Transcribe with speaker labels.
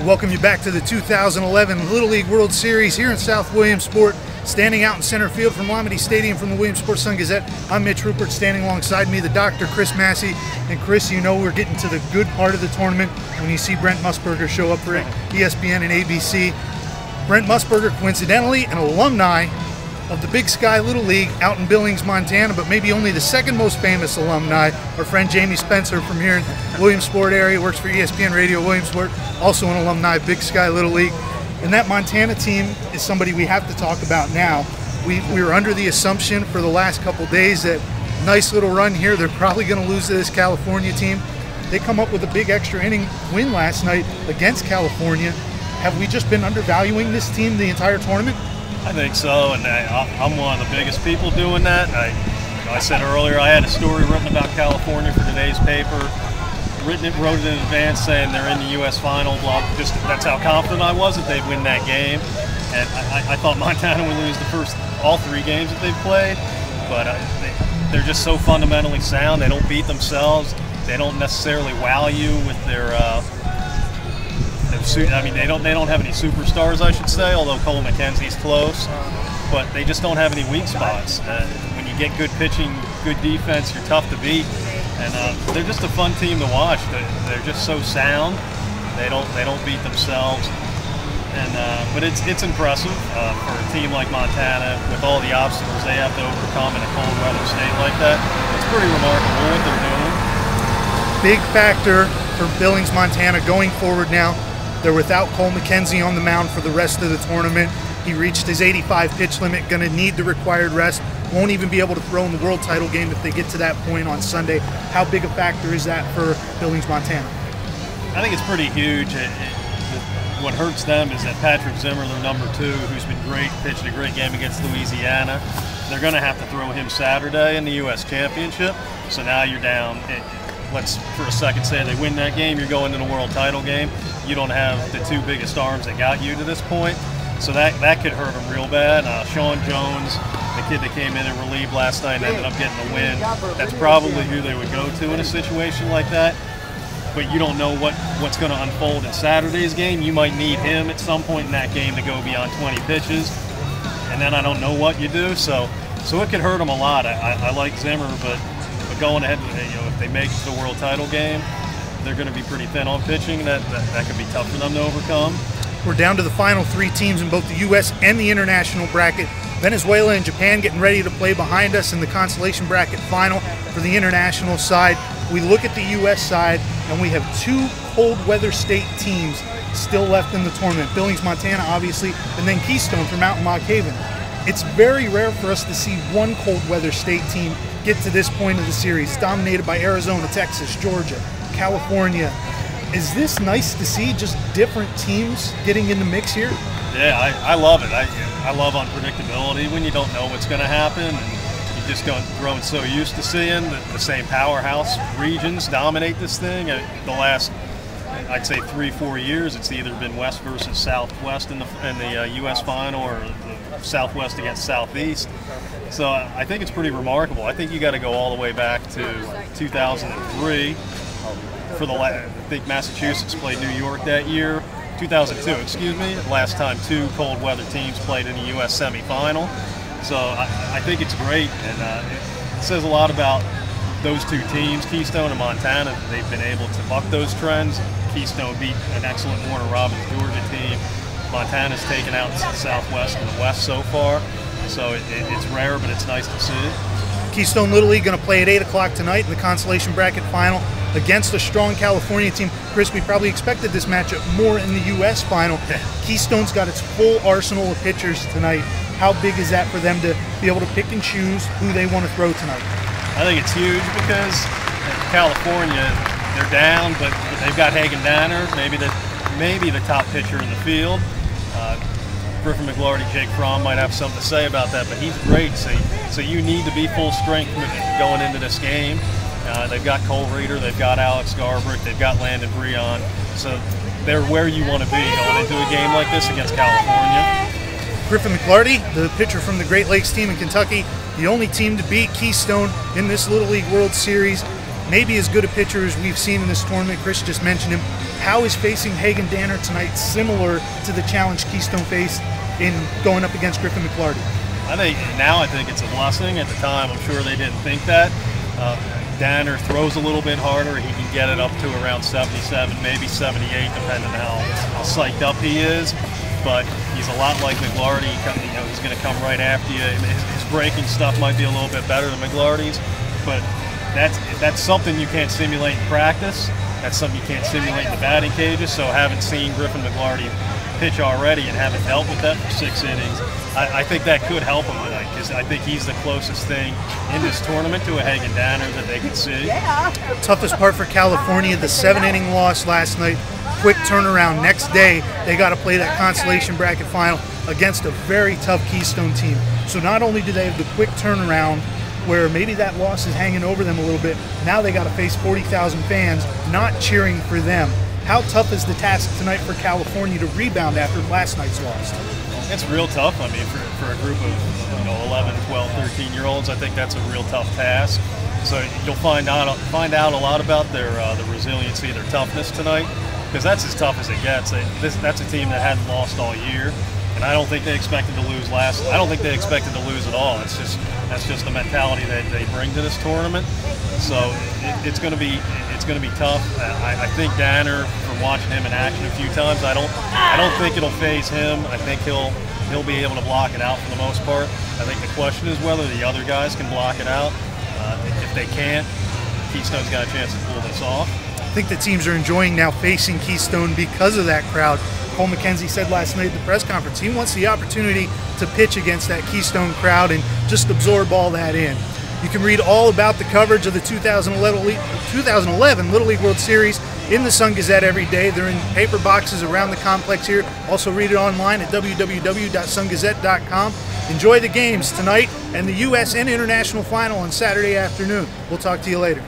Speaker 1: Welcome you back to the 2011 Little League World Series here in South Williamsport. Standing out in center field from Lamity Stadium from the Williamsport Sun-Gazette, I'm Mitch Rupert. Standing alongside me, the Dr. Chris Massey. And Chris, you know we're getting to the good part of the tournament when you see Brent Musburger show up for ESPN and ABC. Brent Musburger, coincidentally, an alumni of the Big Sky Little League out in Billings, Montana, but maybe only the second most famous alumni. Our friend Jamie Spencer from here in Williamsport area, works for ESPN Radio Williamsport, also an alumni of Big Sky Little League. And that Montana team is somebody we have to talk about now. We were under the assumption for the last couple days that nice little run here, they're probably going to lose to this California team. They come up with a big extra inning win last night against California. Have we just been undervaluing this team the entire tournament?
Speaker 2: I think so, and I'm one of the biggest people doing that. I said earlier I had a story written about California for today's paper. Wrote it in advance saying they're in the U.S. final. That's how confident I was that they'd win that game. And I thought Montana would lose all three games that they've played. But they're just so fundamentally sound. They don't beat themselves. They don't necessarily wow you with their. I mean, they don't have any superstars, I should say. Although Cole McKenzie's close, but they just don't have any weak spots. When you get good pitching, good defense, you're tough to beat. And they're just a fun team to watch. They're just so sound. They don't beat themselves. And but it's impressive for a team like Montana with all the obstacles they have to overcome in a cold weather state like that. It's pretty remarkable what they're doing.
Speaker 1: Big factor for Billings, Montana going forward now. They're without Cole McKenzie on the mound for the rest of the tournament. He reached his 85 pitch limit, going to need the required rest. Won't even be able to throw in the world title game if they get to that point on Sunday. How big a factor is that for Billings, Montana?
Speaker 2: I think it's pretty huge. What hurts them is that Patrick Zimmer, their number 2, who's been great, pitched a great game against Louisiana. They're going to have to throw him Saturday in the U.S. Championship. So now you're down. Let's for a second say they win that game, you're going to the world title game. You don't have the 2 biggest arms that got you to this point. So that could hurt them real bad. Sean Jones, the kid that came in and relieved last night and ended up getting the win, that's probably who they would go to in a situation like that. But you don't know what's going to unfold in Saturday's game. You might need him at some point in that game to go beyond 20 pitches. And then I don't know what you do. So it could hurt them a lot. I like Zimmer, but going ahead, if they make it to the world title game, they're going to be pretty thin on pitching. That could be tough for them to overcome.
Speaker 1: We're down to the final 3 teams in both the U.S. and the international bracket. Venezuela and Japan getting ready to play behind us in the consolation bracket final for the international side. We look at the U.S. side, and we have 2 cold weather state teams still left in the tournament. Billings, Montana, obviously, and then Keystone from Mountain Lock Haven. It's very rare for us to see one cold weather state team get to this point of the series. It's dominated by Arizona, Texas, Georgia, California. Is this nice to see, just different teams getting in the mix here?
Speaker 2: Yeah, I love it. I love unpredictability when you don't know what's going to happen. And you just grown so used to seeing the same powerhouse regions dominate this thing. The last, I'd say 3-4 years, it's either been West versus Southwest in the U.S. final, or the Southwest against Southeast. So I think it's pretty remarkable. I think you got to go all the way back to 2003 I think Massachusetts played New York that year. 2002, excuse me. Last time 2 cold weather teams played in the U.S. semifinal. So I think it's great, and it says a lot about those 2 teams, Keystone and Montana. They've been able to buck those trends. Keystone beat an excellent Warner Robins Georgia team. Montana's taken out Southwest and the West so far. So it's rare, but it's nice to see.
Speaker 1: Keystone Little League going to play at 8 o'clock tonight in the consolation bracket final against a strong California team. Chris, we probably expected this matchup more in the U.S. final. Keystone's got its full arsenal of pitchers tonight. How big is that for them to be able to pick and choose who they want to throw tonight?
Speaker 2: I think it's huge because California, they're down, but they've got Hagen Danner, maybe the top pitcher in the field. Griffin McGlarty, Jake Fromm might have something to say about that, but he's great. So you need to be full strength going into this game. They've got Cole Reeder, they've got Alex Garbrick, they've got Landon Breon. So they're where you want to be going into a game like this against California.
Speaker 1: Griffin McGlarty, the pitcher from the Great Lakes team in Kentucky, the only team to beat Keystone in this Little League World Series. Maybe as good a pitcher as we've seen in this tournament. Chris just mentioned him. How is facing Hagen Danner tonight similar to the challenge Keystone faced in going up against Griffin McLarty?
Speaker 2: I think it's a blessing. At the time, I'm sure they didn't think that. Danner throws a little bit harder. He can get it up to around 77, maybe 78, depending on how psyched up he is. But he's a lot like McLarty. He's going to come right after you. His breaking stuff might be a little bit better than McLarty's, but that's something you can't simulate in practice. That's something you can't simulate in the batting cages. So having seen Griffin McLarty pitch already and having dealt with that for 6 innings, I think that could help him tonight, because I think he's the closest thing in this tournament to a Hagen Danner that they can see.
Speaker 1: Toughest part for California, the 7-inning loss last night. Quick turnaround. Next day, they got to play that consolation bracket final against a very tough Keystone team. So not only do they have the quick turnaround, where maybe that loss is hanging over them a little bit, now they got to face 40,000 fans not cheering for them. How tough is the task tonight for California to rebound after last night's loss?
Speaker 2: It's real tough. I mean, for a group of 11, 12, 13-year-olds, I think that's a real tough task. So you'll find out a lot about their the resiliency, their toughness tonight, because that's as tough as it gets. That's a team that hadn't lost all year, and I don't think they expected to lose I don't think they expected to lose at all. That's just the mentality that they bring to this tournament. So it's going to be tough. I think Danner, from watching him in action a few times, I don't think it'll phase him. I think he'll be able to block it out for the most part. I think the question is whether the other guys can block it out. If they can't, Keystone's got a chance to pull this off.
Speaker 1: I think the teams are enjoying now facing Keystone because of that crowd. Cole McKenzie said last night at the press conference he wants the opportunity to pitch against that Keystone crowd and just absorb all that in. You can read all about the coverage of the 2011 Little League World Series in the Sun-Gazette every day. They're in paper boxes around the complex here. Also read it online at www.sungazette.com. Enjoy the games tonight and the U.S. and international final on Saturday afternoon. We'll talk to you later.